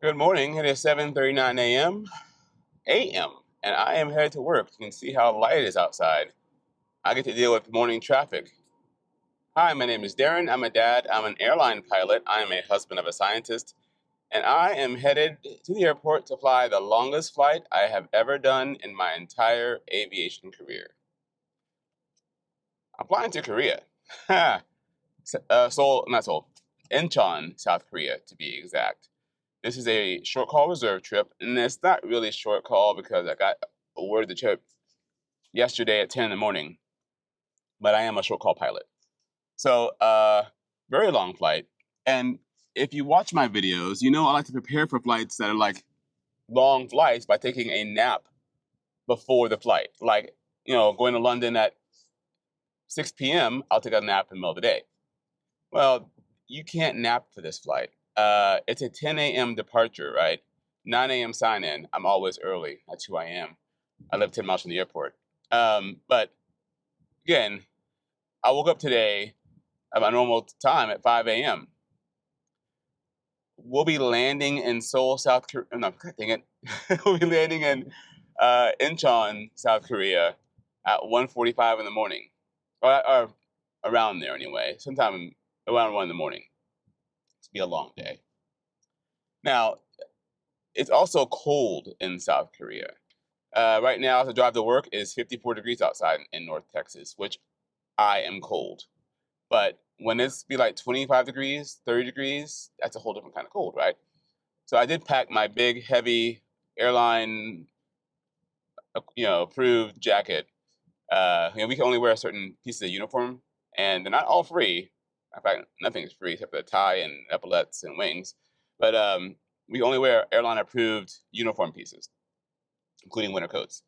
Good morning. It is 7:39 a.m., and I am headed to work. You can see how light it is outside. I get to deal with morning traffic. Hi, my name is Darren. I'm a dad. I'm an airline pilot. I am a husband of a scientist, and I am headed to the airport to fly the longest flight I have ever done in my entire aviation career. I'm flying to Korea. Seoul, not Seoul, Incheon, South Korea, to be exact. This is a short call reserve trip, and it's not really a short call because I got awarded the trip yesterday at 10 in the morning, but I am a short call pilot. So, very long flight. And if you watch my videos, you know I like to prepare for flights that are like long flights by taking a nap before the flight. Like, going to London at 6 p.m., I'll take a nap in the middle of the day. Well, you can't nap for this flight. It's a 10 a.m. departure, right? 9 a.m. sign in. I'm always early. That's who I am. I live 10 miles from the airport. But again, I woke up today at my normal time at 5 a.m. We'll be landing in Seoul, South Korea. No, dang it. We'll be landing in Incheon, South Korea at 1:45 in the morning. Or around there anyway. Sometime around 1 in the morning. It's be a long day. Now, it's also cold in South Korea. Right now, as I drive to work, it's 54 degrees outside in North Texas, which I am cold. But when it's be like 25 degrees, 30 degrees, that's a whole different kind of cold, right? So I did pack my big, heavy airline, approved jacket. We can only wear certain pieces of uniform, and they're not all free. In fact, nothing is free except for the tie and epaulets and wings. But we only wear airline-approved uniform pieces, including winter coats.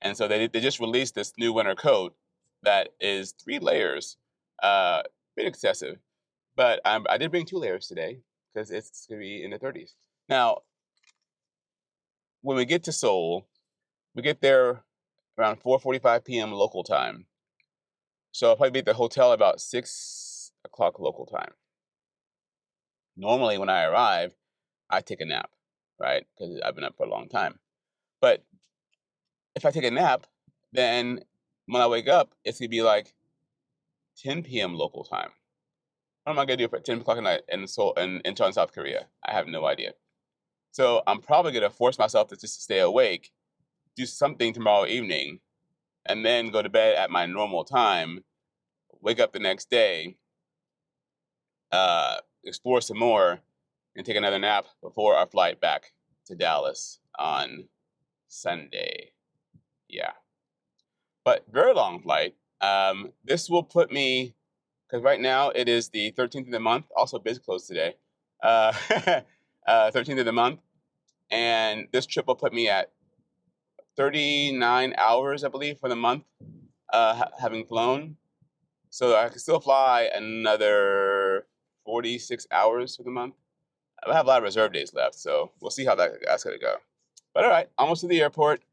And so they just released this new winter coat that is 3 layers, a bit excessive. But I did bring 2 layers today because it's going to be in the 30s. Now, when we get to Seoul, we get there around 4:45 p.m. local time. So I'll probably be at the hotel about 6 o'clock local time. Normally, when I arrive, I take a nap, right? Because I've been up for a long time. But if I take a nap, then when I wake up, it's going to be like 10 p.m. local time. What am I going to do for 10 o'clock at night in Seoul, in Incheon, South Korea? I have no idea. So I'm probably going to force myself to just stay awake, do something tomorrow evening, and then go to bed at my normal time, wake up the next day, explore some more, and take another nap before our flight back to Dallas on Sunday. Yeah. But very long flight. This will put me, because right now it is the 13th of the month, also biz closed today. 13th of the month. And this trip will put me at 39 hours, I believe, for the month, having flown. So I can still fly another 46 hours for the month. I have a lot of reserve days left, so we'll see how that's going to go. But all right, almost to the airport.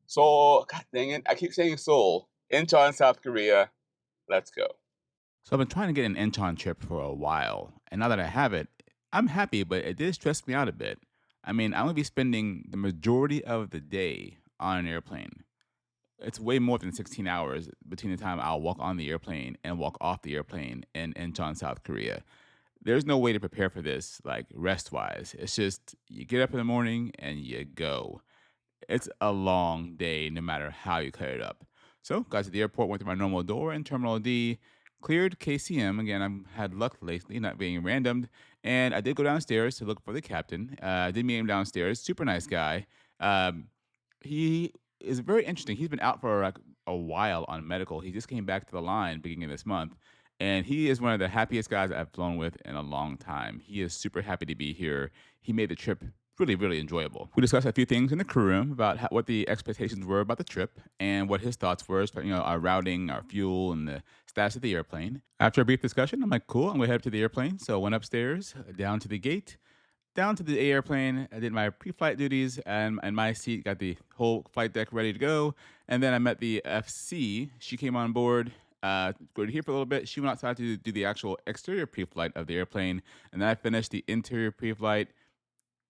Seoul, God dang it, I keep saying Seoul. Incheon, South Korea. Let's go. So I've been trying to get an Incheon trip for a while, and now that I have it, I'm happy, but it did stress me out a bit. I mean, I'm gonna be spending the majority of the day on an airplane. It's way more than 16 hours between the time I'll walk on the airplane and walk off the airplane in Incheon, South Korea. There's no way to prepare for this, like rest wise. It's just you get up in the morning and you go. It's a long day, no matter how you cut it up. So, got to the airport, went through my normal door in Terminal D, cleared KCM. Again, I've had luck lately, not being randomed. And I did go downstairs to look for the captain. I did meet him downstairs. Super nice guy. Um, he is very interesting. He's been out for like a while on medical. He just came back to the line beginning of this month. And he is one of the happiest guys I've flown with in a long time. He is super happy to be here. He made the trip really, really enjoyable. We discussed a few things in the crew room about what the expectations were about the trip and what his thoughts were, our routing, our fuel, and the status of the airplane. After a brief discussion, I'm like, cool, I'm going to head up to the airplane. So I went upstairs, down to the gate, down to the airplane. I did my pre-flight duties, and in my seat, got the whole flight deck ready to go. And then I met the FC. She came on board. Waited here for a little bit. She went outside to do the actual exterior pre-flight of the airplane, and then I finished the interior pre-flight.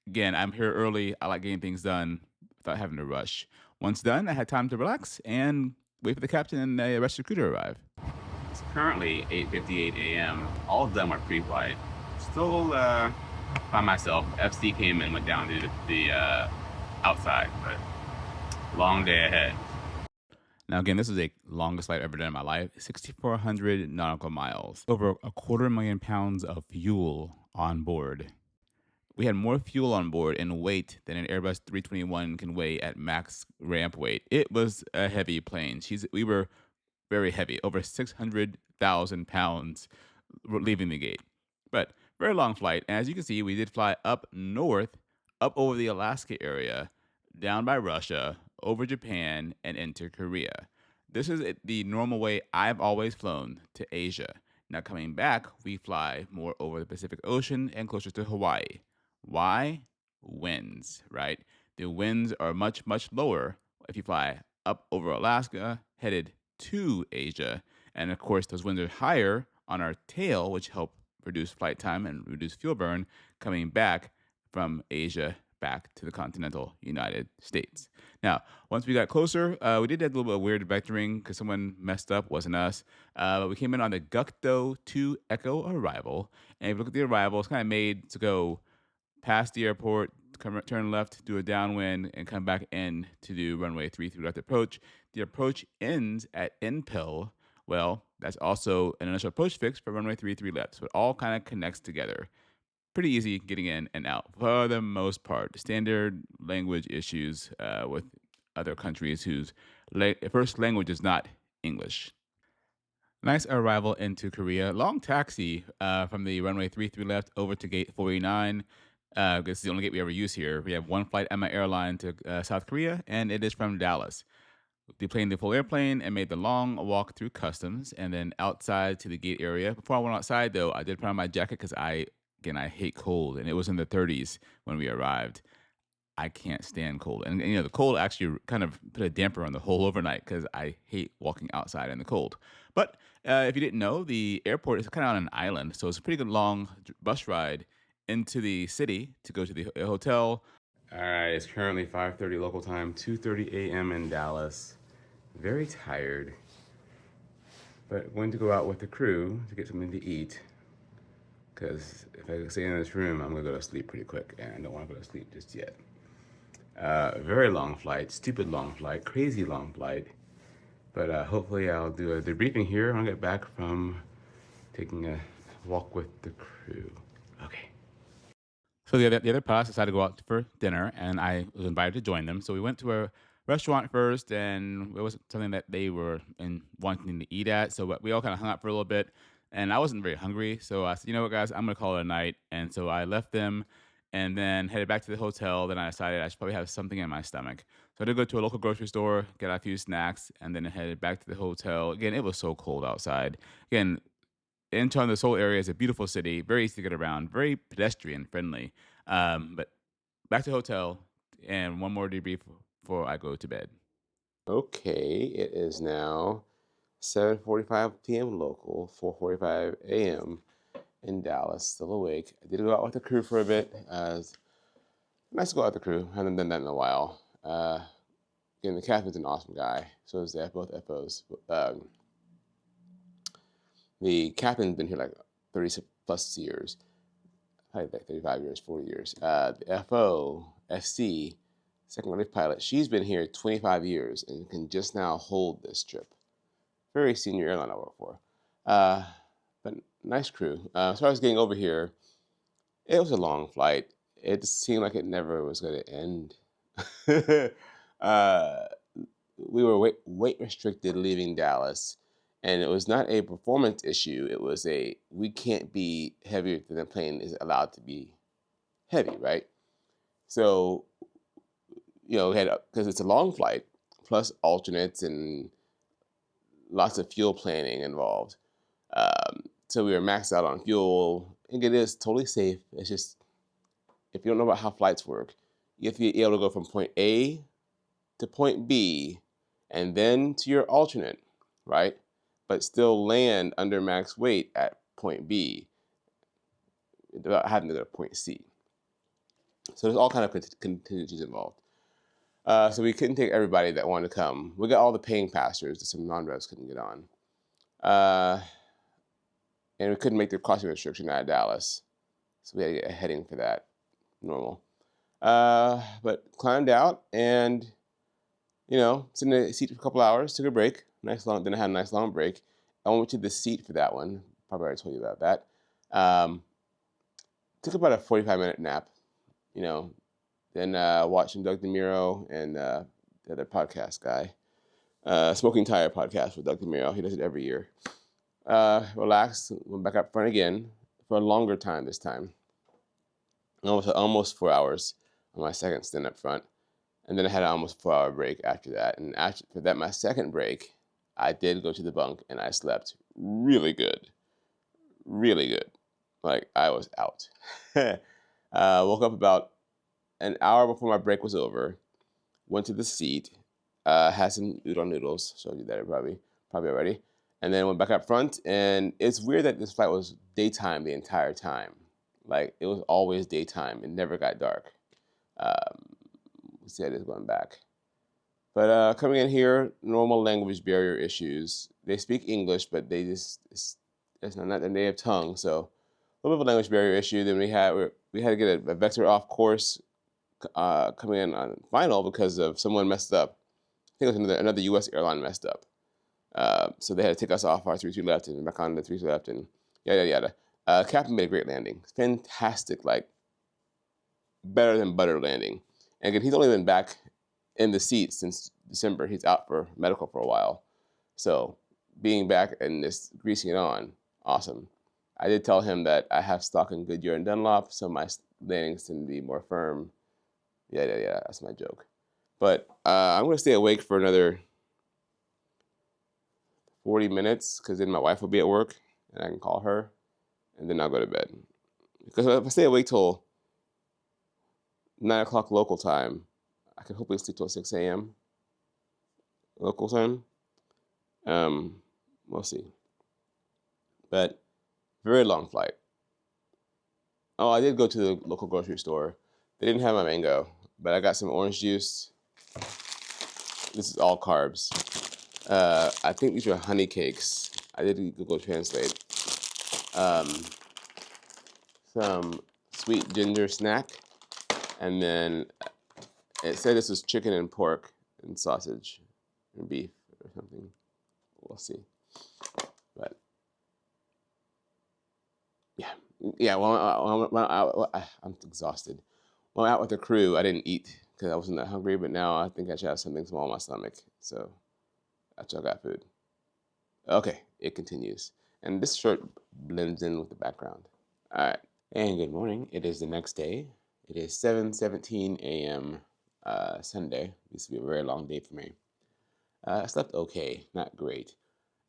Again, I'm here early. I like getting things done without having to rush. Once done, I had time to relax and wait for the captain and the rescue crew to arrive. It's currently 8:58 a.m. All done with pre-flight. Still by myself. FC came and went down to the outside, but long day ahead. Now, again, this is the longest flight I've ever done in my life. 6,400 nautical miles. Over 250,000 pounds of fuel on board. We had more fuel on board and weight than an Airbus 321 can weigh at max ramp weight. It was a heavy plane. We were very heavy, over 600,000 pounds leaving the gate. But very long flight. And as you can see, we did fly up north, up over the Alaska area, down by Russia, over Japan, and into Korea. This is the normal way I've always flown to Asia. Now, coming back, we fly more over the Pacific Ocean and closer to Hawaii. Why? Winds, right? The winds are much, much lower if you fly up over Alaska, headed to Asia. And of course, those winds are higher on our tail, which help reduce flight time and reduce fuel burn coming back from Asia back to the continental United States. Now, once we got closer, we did have a little bit of weird vectoring because someone messed up, wasn't us. But we came in on the Gukdo 2 Echo arrival. And if you look at the arrival, it's kind of made to go past the airport, turn left, do a downwind, and come back in to do runway 33 left approach. The approach ends at Incheon. Well, that's also an initial approach fix for runway 33 left. So it all kind of connects together. Pretty easy getting in and out for the most part. Standard language issues with other countries whose first language is not English. Nice arrival into Korea. Long taxi from the runway 33 left over to gate 49. This is the only gate we ever use here. We have one flight Emma airline to South Korea, and it is from Dallas. Deplaned the full airplane and made the long walk through customs and then outside to the gate area. Before I went outside, though, I did put on my jacket because I hate cold, and it was in the 30s when we arrived. I can't stand cold. And the cold actually kind of put a damper on the whole overnight because I hate walking outside in the cold. But if you didn't know, the airport is kind of on an island. So it's a pretty good long bus ride into the city to go to the hotel. All right, it's currently 5:30 local time, 2:30 a.m. in Dallas. Very tired, but going to go out with the crew to get something to eat. Because if I stay in this room, I'm gonna go to sleep pretty quick, and I don't want to go to sleep just yet. Very long flight, stupid long flight, crazy long flight. But hopefully I'll do a debriefing here when I get back from taking a walk with the crew. Okay. So the other pilots decided to go out for dinner, and I was invited to join them. So we went to a restaurant first, and it wasn't something that they were wanting to eat at. So we all kind of hung out for a little bit, and I wasn't very hungry. So I said, you know what, guys, I'm going to call it a night. And so I left them and then headed back to the hotel. Then I decided I should probably have something in my stomach. So I did go to a local grocery store, get a few snacks, and then headed back to the hotel. Again, it was so cold outside. Again, Incheon, this whole area is a beautiful city, very easy to get around, very pedestrian friendly. But back to the hotel, and one more debrief before I go to bed. Okay, it is now 7:45 p.m. local, 4:45 a.m. in Dallas. Still awake. I did go out with the crew for a bit. Nice to go out with the crew. Haven't done that in a while. Again, the captain's an awesome guy. So is both FOs. The captain's been here like 30 plus years. Probably like 35 years, 40 years. The FO, FC, second wave pilot, she's been here 25 years and can just now hold this trip. Very senior airline I work for. But nice crew. As far as getting over here, it was a long flight. It seemed like it never was going to end. We were weight restricted leaving Dallas. And it was not a performance issue. It was we can't be heavier than the plane is allowed to be heavy, right? So, we had, because it's a long flight, plus alternates and lots of fuel planning involved. So we were maxed out on fuel. I think it is totally safe. It's just, if you don't know about how flights work, you have to be able to go from point A to point B and then to your alternate, right? But still land under max weight at point B without having to go to point C. So there's all kind of contingencies involved. So we couldn't take everybody that wanted to come. We got all the paying passengers that some non-revs couldn't get on. And we couldn't make the crossing restriction out of Dallas. So we had to get a heading for that. Normal. But climbed out and, sitting in the seat for a couple hours, took a break. Then I had a nice long break. I went to the seat for that one. Probably already told you about that. Took about a 45-minute nap, then watched some Doug DeMuro and the other podcast guy, Smoking Tire podcast with Doug DeMuro. He does it every year. Relaxed, went back up front again for a longer time this time. Almost 4 hours on my second stint up front. And then I had an almost 4-hour break after that. And for that, my second break, I did go to the bunk and I slept really good. Really good. Like, I was out. Woke up about an hour before my break was over. Went to the seat. Had some udon noodles. Showed you that probably already. And then went back up front. And it's weird that this flight was daytime the entire time. Like, it was always daytime. It never got dark. We said it's going back. But coming in here, normal language barrier issues. They speak English, but they it's not their native tongue. So a little bit of a language barrier issue. Then we had to get a vector off course coming in on final because of someone messed up. I think it was another U.S. airline messed up. So they had to take us off our 3-2 left and back on the 3-2 left and yada yada. Captain made a great landing. Fantastic, like better than butter landing. And again, he's only been back in the seat since December. He's out for medical for a while. So being back and this greasing it on, awesome. I did tell him that I have stock in Goodyear and Dunlop, so my landings tend to be more firm. Yeah, that's my joke. But I'm going to stay awake for another 40 minutes because then my wife will be at work and I can call her and then I'll go to bed. Because if I stay awake till 9 o'clock local time, I can hopefully sleep till 6 a.m. local time. We'll see. But very long flight. Oh, I did go to the local grocery store. They didn't have my mango, but I got some orange juice. This is all carbs. I think these are honey cakes. I did Google Translate. Some sweet ginger snack. And then it said this was chicken and pork and sausage and beef or something. We'll see. But yeah. Well, I'm exhausted. When I'm out with the crew, I didn't eat because I wasn't that hungry. But now I think I should have something small in my stomach. So that's why I got food. Okay, it continues, and this short blends in with the background. All right, and good morning. It is the next day. It is 7:17 a.m. Sunday. This will be a very long day for me. I slept okay, not great.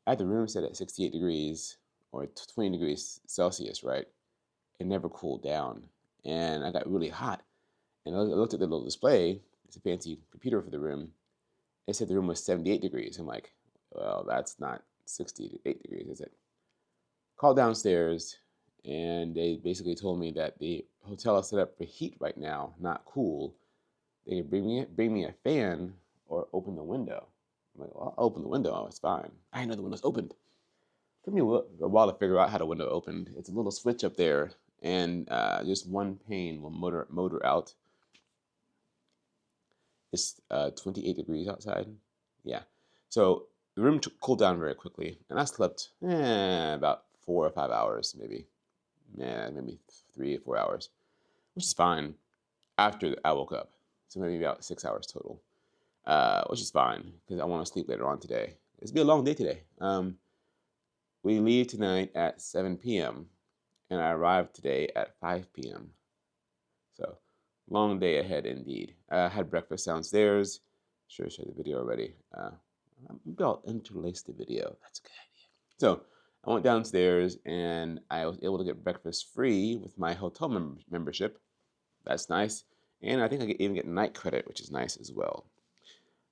I had the room set at 68 degrees or 20 degrees Celsius, right? It never cooled down. And I got really hot. And I looked at the little display. It's a fancy computer for the room. It said the room was 78 degrees. I'm like, well, that's not 68 degrees, is it? Called downstairs, and they basically told me that the hotel is set up for heat right now, not cool. They could bring me a fan or open the window. I'm like, well, I'll open the window. It's fine. I didn't know the window's opened. Took me a while to figure out how the window opened. It's a little switch up there, and just one pane will motor out. It's 28 degrees outside. Yeah. So the room cooled down very quickly, and I slept about 4 or 5 hours, maybe. Maybe 3 or 4 hours, which is fine after I woke up. So maybe about 6 hours total, which is fine because I want to sleep later on today. It's been a long day today. We leave tonight at 7 p.m. and I arrive today at 5 p.m. So long day ahead indeed. I had breakfast downstairs. Sure, I showed the video already. Maybe I'll interlace the video. That's a good idea. So I went downstairs and I was able to get breakfast free with my hotel membership. That's nice. And I think I could even get night credit, which is nice as well.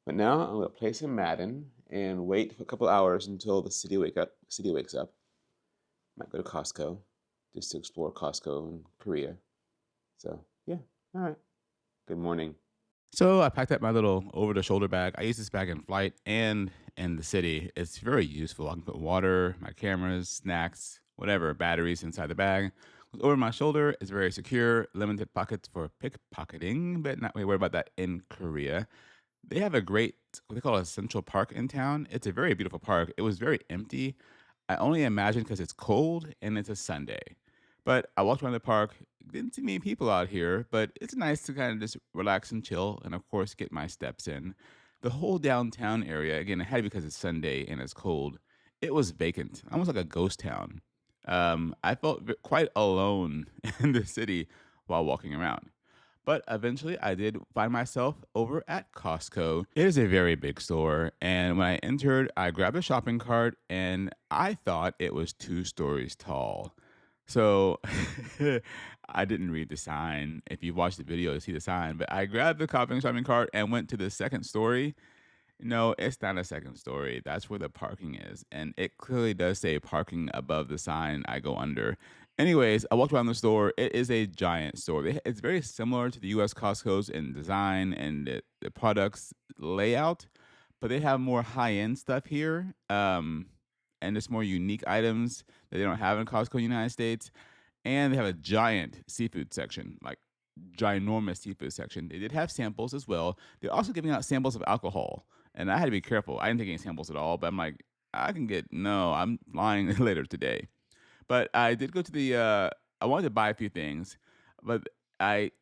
But now I'm gonna play some Madden and wait for a couple hours until the city wakes up. Might go to Costco just to explore Costco in Korea. So yeah, All right. Good morning. So I packed up my little over the shoulder bag. I use this bag in flight and in the city. It's very useful. I can put water, my cameras, snacks, whatever, batteries inside the bag. Over my shoulder, it's very secure, limited pockets for pickpocketing, but not really worried about that in Korea. They have a great, what they call a central park in town. It's a very beautiful park. It was very empty. I only imagine because it's cold and it's a Sunday. But I walked around the park, didn't see many people out here, but it's nice to kind of just relax and chill and, of course, get my steps in. The whole downtown area, again, it had to be because it's Sunday and it's cold, it was vacant, almost like a ghost town. I felt quite alone in the city while walking around. But eventually, I did find myself over at Costco. It is a very big store. And when I entered, I grabbed a shopping cart and I thought it was 2 stories tall. So I didn't read the sign. If you watch the video, you see the sign. But I grabbed the shopping cart and went to the second story. No, it's not a second story. That's where the parking is. And it clearly does say parking above the sign I go under. Anyways, I walked around the store. It is a giant store. It's very similar to the US Costco's in design and the products layout, but they have more high end stuff here. And it's more unique items that they don't have in Costco United States. And they have a giant seafood section, like ginormous seafood section. They did have samples as well. They're also giving out samples of alcohol, and I had to be careful. I didn't take any samples at all, but I'm like, I can get no. I'm flying later today, but I did go to the. I wanted to buy a few things, but I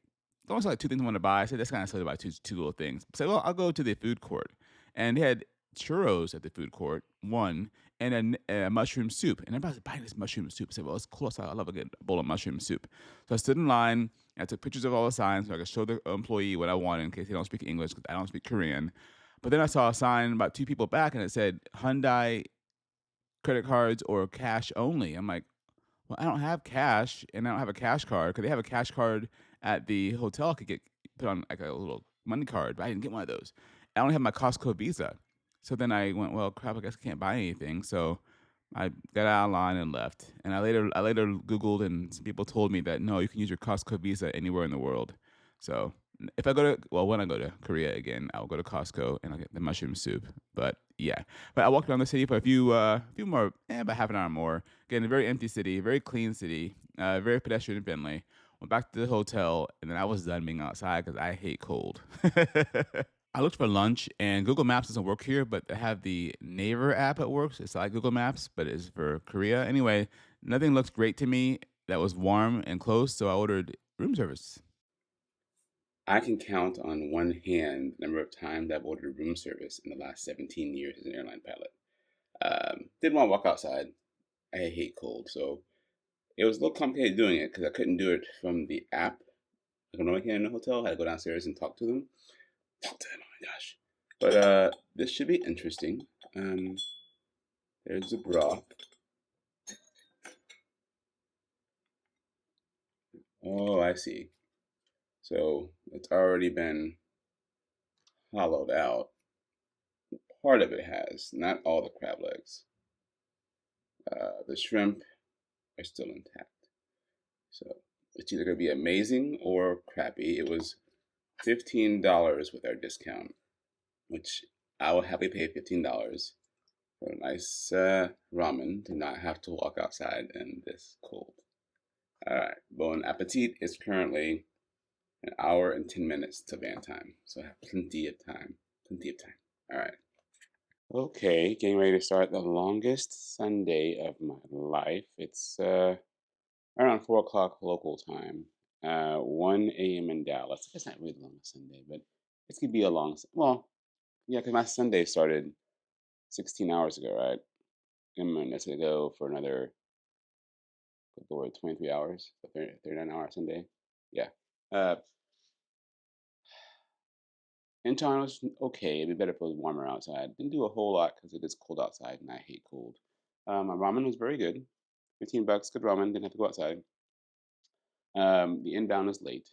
almost like 2 things I want to buy. I said that's kind of silly to buy two little things. So well, I'll go to the food court, and they had churros at the food court, one, and a mushroom soup. And everybody's buying this mushroom soup. I said, well, it's cool. So I love a good bowl of mushroom soup. So I stood in line. And I took pictures of all the signs so I could show the employee what I wanted in case they don't speak English because I don't speak Korean. But then I saw a sign about 2 people back, and it said Hyundai credit cards or cash only. I'm like, well, I don't have cash and I don't have a cash card because they have a cash card at the hotel. I could get put on like a little money card, but I didn't get one of those. I only have my Costco Visa. So then I went, well, crap, I guess I can't buy anything. So I got out of line and left. And I later Googled and some people told me that no, you can use your Costco Visa anywhere in the world. So if I go to when I go to Korea again, I'll go to Costco and I'll get the mushroom soup. But yeah, but I walked around the city for a few more, about half an hour more. Again, a very empty city, very clean city, very pedestrian friendly. Went back to the hotel, and then I was done being outside because I hate cold. I looked for lunch, and Google Maps doesn't work here, but they have the Naver app that works. It's like Google Maps, but it's for Korea. Anyway, nothing looks great to me that was warm and close, so I ordered room service. I can count on one hand the number of times I've ordered room service in the last 17 years as an airline pilot. Didn't want to walk outside. I hate cold, so it was a little complicated doing it because I couldn't do it from the app. Like I normally can in a hotel. I had to go downstairs and talk to them. Talk to them. Oh my gosh! But this should be interesting. Um, there's the broth. Oh, I see. So it's already been hollowed out. Part of it has, not all the crab legs. The shrimp are still intact. So it's either going to be amazing or crappy. It was $15 with our discount, which I will happily pay $15 for a nice ramen to not have to walk outside in this cold. All right, bon appetit is currently an hour and 10 minutes to van time, so I have plenty of time. Plenty of time. All right. Okay, getting ready to start the longest Sunday of my life. It's around 4 o'clock local time, 1 a.m. in Dallas. It's not really the longest Sunday, but it's gonna be a long. Well, yeah, because my Sunday started 16 hours ago, right? And it's gonna go for another, good Lord, 23 hours, a 39-hour Sunday. Yeah. Uh, Incheon was okay. It'd be better if it was warmer outside. Didn't do a whole lot because it is cold outside, and I hate cold. My ramen was very good. $15, good ramen. Didn't have to go outside. The inbound is late,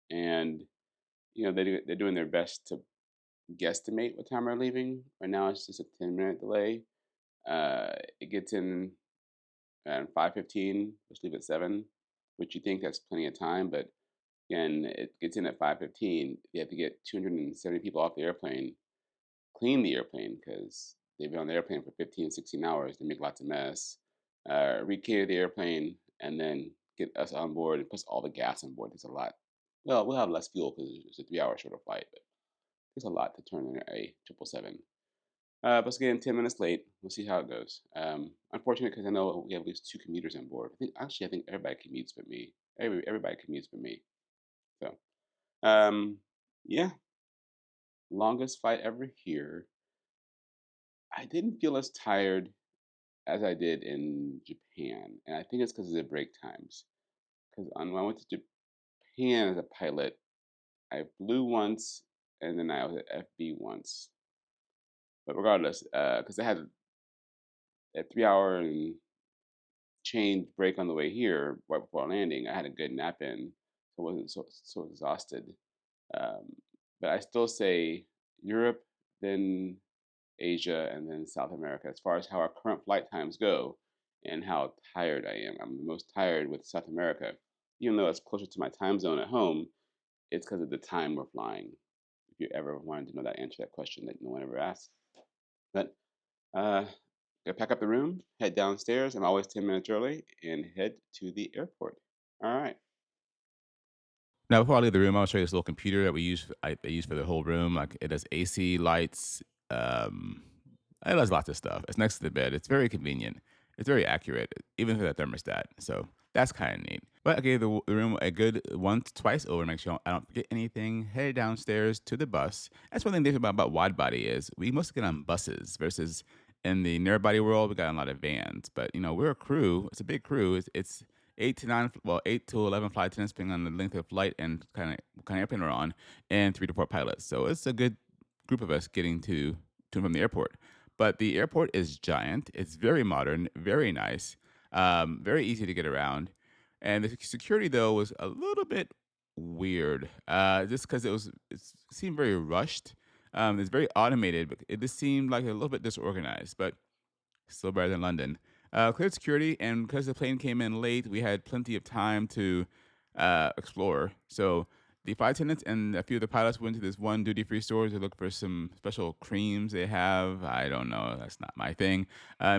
and they're doing their best to guesstimate what time we're leaving. Right now, it's just a 10-minute delay. It gets in at 5:15. Let's leave at 7, which you think that's plenty of time, but and it gets in at 5:15. You have to get 270 people off the airplane, clean the airplane because they've been on the airplane for 15, 16 hours. They make lots of mess. Recater the airplane, and then get us on board and plus all the gas on board. There's a lot. Well, we'll have less fuel because it's a 3 hour shorter flight, but there's a lot to turn in a 777. But again, 10 minutes late. We'll see how it goes. Unfortunate because I know we have at least two commuters on board. I think everybody commutes but me. Everybody commutes but me. So, um, yeah, longest flight ever here. I didn't feel as tired as I did in Japan, and I think it's because of the break times. Because when I went to Japan as a pilot, I flew once, and then I was at FB once. But regardless, because I had a 3 hour and change break on the way here right before landing, I had a good nap in, so I wasn't so exhausted. Um, but I still say Europe, then Asia, and then South America as far as how our current flight times go and how tired I am. I'm the most tired with South America, even though it's closer to my time zone at home. It's because of the time we're flying. If you ever wanted to know that answer to that question that no one ever asked, but uh, go pack up the room, head downstairs. I'm always 10 minutes early, and head to the airport. All right. Now, before I leave the room, I'll show you this little computer that they use for the whole room. Like it has AC, lights. Um, it has lots of stuff. It's next to the bed. It's very convenient. It's very accurate, even for the thermostat. So that's kind of neat. But I gave the room a good once, twice over to make sure I don't forget anything. Headed downstairs to the bus. That's one thing different about wide body is we mostly get on buses versus in the narrow body world, we got a lot of vans. But we're a crew. It's a big crew. It's 8 to 9, well, 8 to 11 flight attendants, depending on the length of flight and what kind of airplane we're on, and 3 to 4 pilots. So it's a good group of us getting to and from the airport. But the airport is giant. It's very modern, very nice, very easy to get around. And the security though was a little bit weird, just because it seemed very rushed. It's very automated, but it just seemed like a little bit disorganized. But still better than London. Cleared security, and because the plane came in late, we had plenty of time to explore. So the flight attendants and a few of the pilots went to this one duty-free store to look for some special creams they have. I don't know. That's not my thing.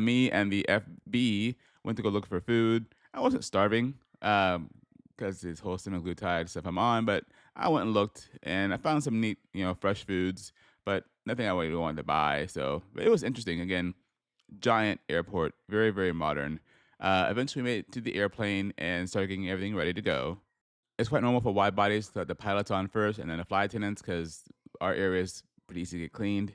Me and the FB went to go look for food. I wasn't starving because this whole semaglutide stuff I'm on, but I went and looked, and I found some neat, fresh foods, but nothing I really wanted to buy. So but it was interesting. Again, giant airport, very, very modern. Eventually made it to the airplane and started getting everything ready to go. It's quite normal for wide bodies to let the pilots on first and then the flight attendants because our area is pretty easy to get cleaned.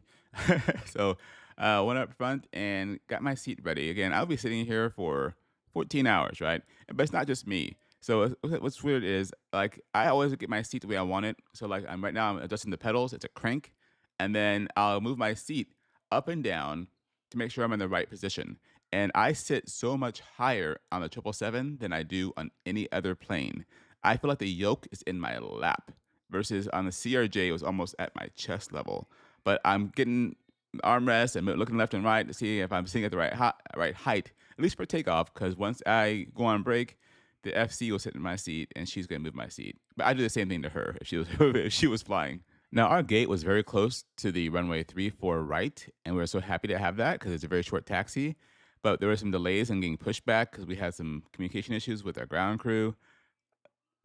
So went up front and got my seat ready. Again, I'll be sitting here for 14 hours, right? But it's not just me. So what's weird is like I always get my seat the way I want it. So like I'm adjusting the pedals. It's a crank, and then I'll move my seat up and down to make sure I'm in the right position. And I sit so much higher on the 777 than I do on any other plane. I feel like the yoke is in my lap versus on the CRJ, it was almost at my chest level. But I'm getting armrests and looking left and right to see if I'm sitting at the right height, at least for takeoff, because once I go on break, the FC will sit in my seat and she's going to move my seat. But I do the same thing to her if she was if she was flying. Now, our gate was very close to the runway 34 right, and we were so happy to have that because it's a very short taxi. But there were some delays and getting pushed back because we had some communication issues with our ground crew.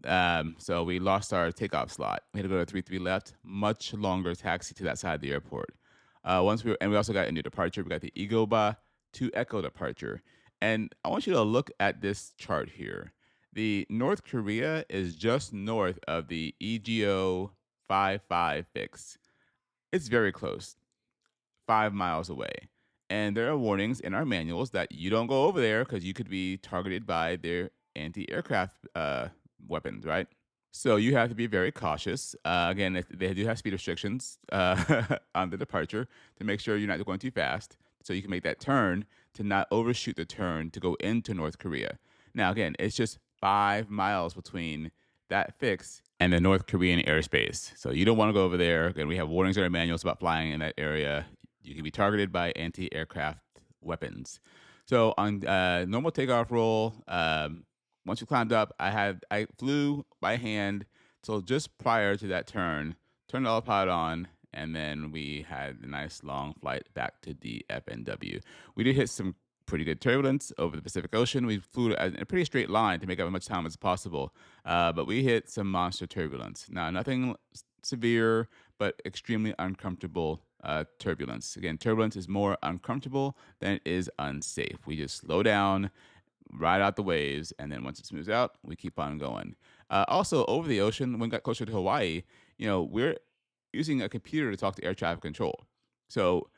So we lost our takeoff slot. We had to go to 33 left, much longer taxi to that side of the airport. We also got a new departure. We got the Igoba to Echo departure. And I want you to look at this chart here. The North Korea is just north of the EGO 55 fix. It's very close, 5 miles away. And there are warnings in our manuals that you don't go over there because you could be targeted by their anti aircraft weapons, right? So you have to be very cautious. Again, they do have speed restrictions on the departure to make sure you're not going too fast. So you can make that turn to not overshoot the turn to go into North Korea. Now, again, it's just 5 miles between that fix and the North Korean airspace. So you don't want to go over there. Again, we have warnings in our manuals about flying in that area. You can be targeted by anti-aircraft weapons. So on normal takeoff roll, once we climbed up, I flew by hand So just prior to that turn, turned the autopilot on, and then we had a nice long flight back to DFW. We did hit some pretty good turbulence over the Pacific Ocean. We flew in a pretty straight line to make up as much time as possible, but we hit some monster turbulence. Now, nothing severe, but extremely uncomfortable turbulence. Again, turbulence is more uncomfortable than it is unsafe. We just slow down, ride out the waves, and then once it smooths out, we keep on going. Also, over the ocean, when we got closer to Hawaii, we're using a computer to talk to air traffic control. So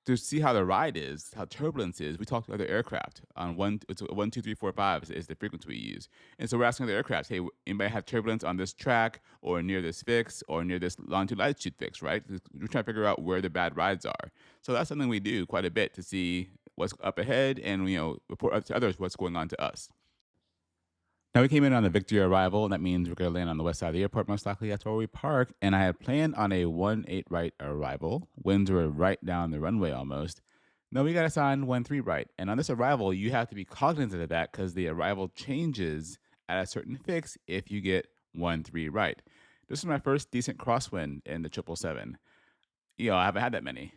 to see how the ride is, how turbulence is, we talk to other aircraft on it's 1, 2, 3, 4, 5 is the frequency we use. And so we're asking other aircraft, hey, anybody have turbulence on this track or near this fix or near this longitude latitude fix, right? We're trying to figure out where the bad rides are. So that's something we do quite a bit to see what's up ahead and report to others what's going on to us. Now we came in on the Victory arrival, and that means we're going to land on the west side of the airport, most likely. That's where we park. And I had planned on a 1-8 right arrival. Winds were right down the runway almost. No, we got assigned 1-3 right. And on this arrival, you have to be cognizant of that because the arrival changes at a certain fix if you get 1-3 right. This is my first decent crosswind in the 777. I haven't had that many.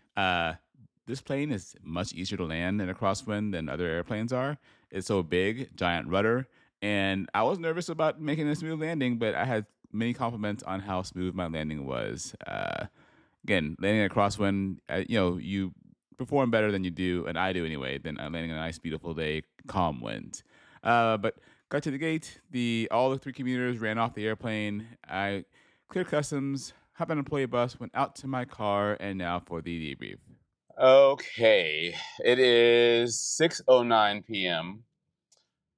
This plane is much easier to land in a crosswind than other airplanes are. It's so big, giant rudder, and I was nervous about making a smooth landing, but I had many compliments on how smooth my landing was. Again, landing in a crosswind, you perform better than you do, and I do anyway, than landing in a nice, beautiful day, calm winds. But got to the gate, all the 3 commuters ran off the airplane. I cleared customs, hopped on an employee bus, went out to my car, and now for the debrief. Okay, it is 6:09 p.m.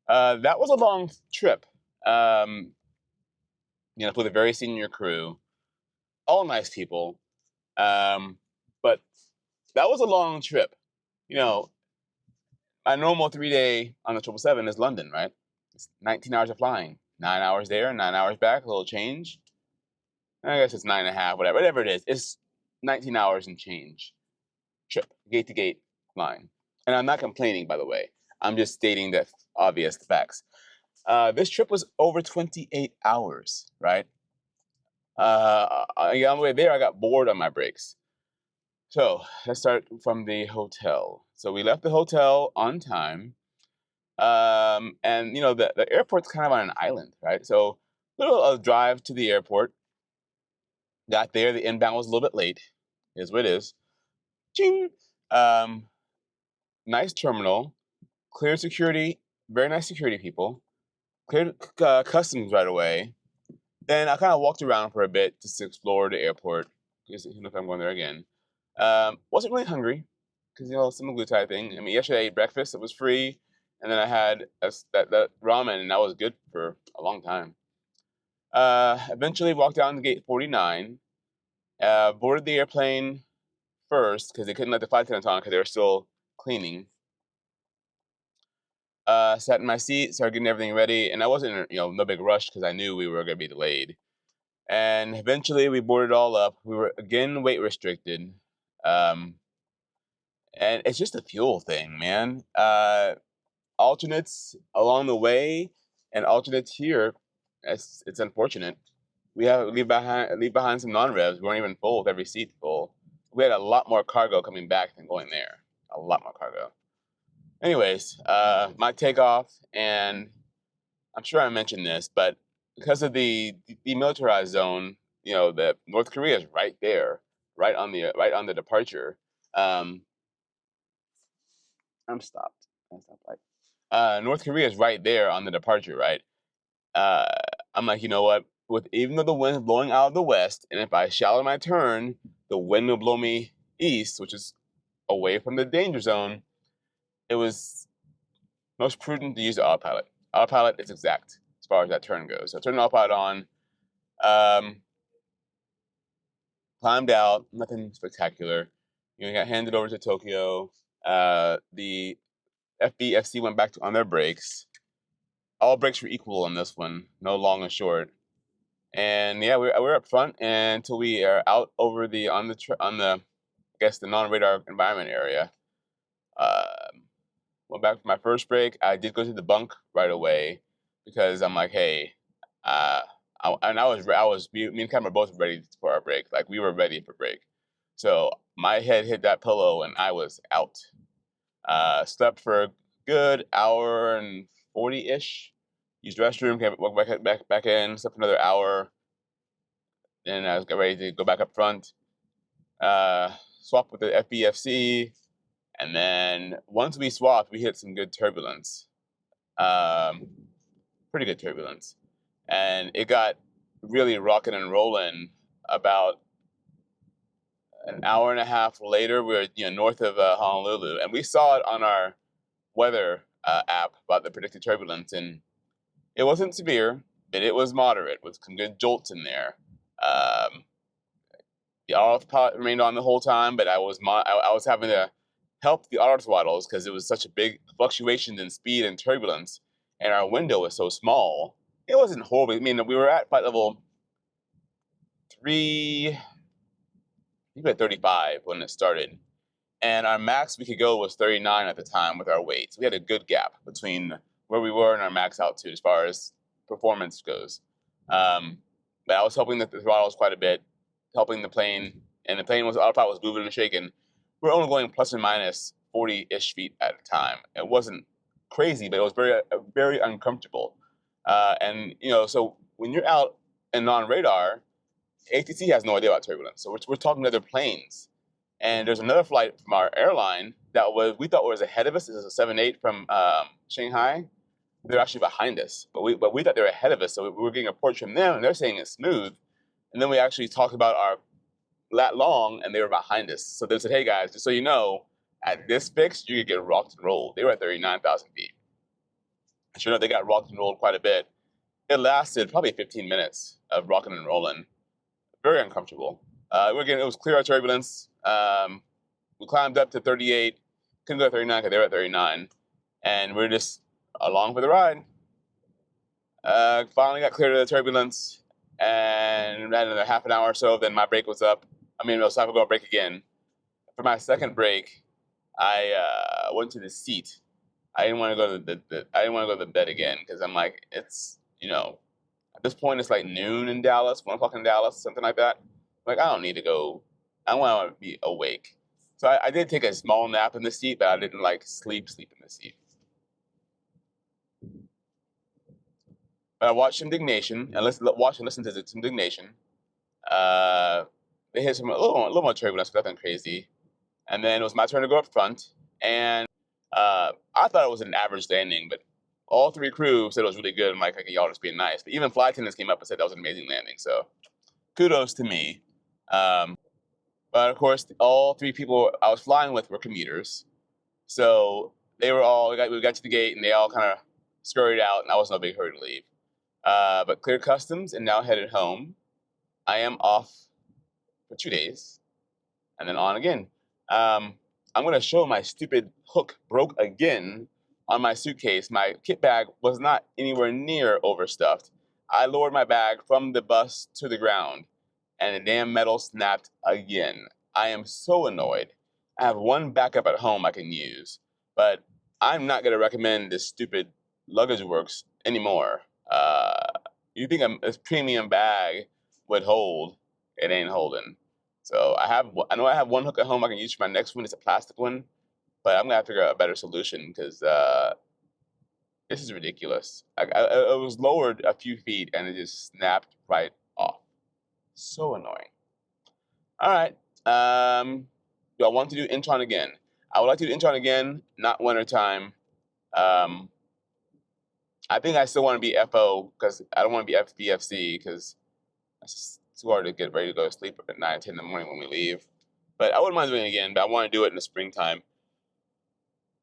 That was a long trip. With a very senior crew, all nice people. But that was a long trip. My normal 3-day on the 777 is London, right? It's 19 hours of flying, 9 hours there, 9 hours back, a little change. I guess it's 9.5, whatever it is. It's 19 hours and change trip, gate to gate line. And I'm not complaining, by the way. I'm just stating the obvious facts. This trip was over 28 hours, right? On the way there, I got bored on my breaks. So let's start from the hotel. So we left the hotel on time. And the airport's kind of on an island, right? So little drive to the airport. Got there, the inbound was a little bit late. Is what it is. Ching! Nice terminal, clear security, very nice security people, cleared customs right away. Then I kind of walked around for a bit just to explore the airport, because if I'm going there again. Wasn't really hungry, because semaglutide thing. I mean, yesterday I ate breakfast, it was free, and then I had that ramen, and that was good for a long time. Eventually walked down to gate 49, boarded the airplane first, because they couldn't let the flight attendants on because they were still cleaning. Sat in my seat, started getting everything ready, and I wasn't, no big rush because I knew we were going to be delayed. And eventually, we boarded all up. We were again weight restricted, and it's just a fuel thing, man. Alternates along the way, and alternates here. It's unfortunate. We have leave behind some non-revs. We weren't even full with every seat full. We had a lot more cargo coming back than going there. A lot more cargo. Anyways, my takeoff, and I'm sure I mentioned this, but because of the demilitarized zone, the North Korea is right there, right on the departure. I'm stopped. North Korea is right there on the departure, right? I'm like, you know what? Even though the wind's blowing out of the west, and if I shallow my turn, the wind will blow me east, which is away from the danger zone. It was most prudent to use the autopilot. Autopilot is exact as far as that turn goes. So I turned the autopilot on, climbed out, nothing spectacular. Got handed over to Tokyo. The FBFC went back on their brakes. All brakes were equal on this one, no long and short. And yeah, we're up front until we are out over on the non-radar environment area. Went back for my first break. I did go to the bunk right away because I'm like, hey, Me and Cam were both ready for our break. Like we were ready for break. So my head hit that pillow and I was out. Slept for a good hour and 40-ish. Used the restroom, came back in, slept another hour. Then I was getting ready to go back up front. Swapped with the FBFC. And then once we swapped, we hit some good turbulence. Pretty good turbulence. And it got really rocking and rolling about an hour and a half later. We were north of Honolulu, and we saw it on our weather app about the predicted turbulence, and it wasn't severe, but it was moderate with some good jolts in there. The autopilot remained on the whole time, but I was having to help the autothrottles because it was such a big fluctuation in speed and turbulence, and our window was so small. It wasn't horrible. I mean, we were at flight level 3, we were at 35 when it started, and our max we could go was 39 at the time with our weight. So we had a good gap between where we were and our max altitude as far as performance goes. But I was helping the throttles quite a bit, helping the plane, and the plane autopilot was moving and shaking. We were only going plus or minus 40-ish feet at a time. It wasn't crazy, but it was very uncomfortable. And so when you're out and on radar, ATC has no idea about turbulence. So we're talking to other planes. And there's another flight from our airline that we thought was ahead of us. This is a 78 from Shanghai. They're actually behind us, but we thought they were ahead of us. So we were getting reports from them, and they're saying it's smooth. And then we actually talked about our lat long, and they were behind us. So they said, "Hey guys, just so you know, at this fix, you could get rocked and rolled." They were at 39,000 feet. And sure enough, they got rocked and rolled quite a bit. It lasted probably 15 minutes of rocking and rolling. Very uncomfortable. It was clear of turbulence. We climbed up to 38. Couldn't go to 39 because they were at 39. And we're just along for the ride. Finally got cleared of the turbulence. And had another half an hour or so, then my break was up. It was time to go break again. For my second break, I went to the seat. I didn't want to go to the bed again because I'm like, it's at this point it's like noon in Dallas, 1 o'clock in Dallas, something like that. I'm like, I don't need to go. I want to be awake. So I did take a small nap in the seat, but I didn't sleep in the seat. But I watched some Dignation and listen to some Dignation. They hit a little more turbulence, but nothing crazy. And then it was my turn to go up front, and I thought it was an average landing, but all three crew said it was really good. I'm like, okay, y'all just being nice. But even flight attendants came up and said that was an amazing landing. So kudos to me. But of course, all three people I was flying with were commuters. So they were all, we got to the gate and they all kind of scurried out, and I was in no big hurry to leave. But cleared customs and now headed home. I am off for 2 days and then on again. I'm going to show my stupid hook broke again on my suitcase. My kit bag was not anywhere near overstuffed. I lowered my bag from the bus to the ground, and the damn metal snapped again. I am so annoyed. I have one backup at home I can use, but I'm not going to recommend this stupid Luggage Works anymore. You think a premium bag would hold, it ain't holding. So I know I have one hook at home I can use for my next one. It's a plastic one, but I'm going to have to figure out a better solution because this is ridiculous. It was lowered a few feet and it just snapped right off. So annoying. All right. Do I want to do Incheon again? I would like to do Incheon again, not wintertime. I think I still want to be FO because I don't want to be FBFC because it's too hard to get ready to go to sleep at 9, 10 in the morning when we leave. But I wouldn't mind doing it again, but I want to do it in the springtime.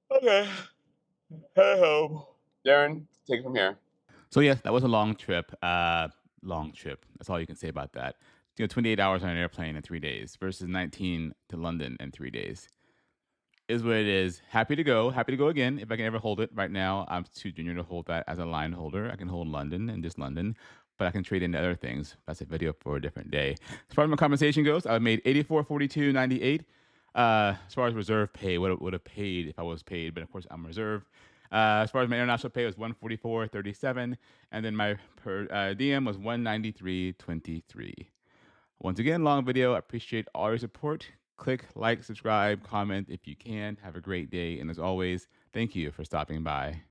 Okay. Head home. Darren, take it from here. So yes, that was a long trip. Long trip. That's all you can say about that. 28 hours on an airplane in 3 days versus 19 to London in 3 days. Is what it is. Happy to go again if I can ever hold it. Right now, I'm too junior to hold that as a line holder. I can hold London and just London, but I can trade into other things. That's a video for a different day. As far as my compensation goes, I made $84.42.98. As far as reserve pay, what it would have paid if I was paid, but of course I'm reserve. As far as my international pay, it was 144.37, and then my per diem was 193.23. Once again, long video. I appreciate all your support. Click like, subscribe, comment if you can. Have a great day, and as always, thank you for stopping by.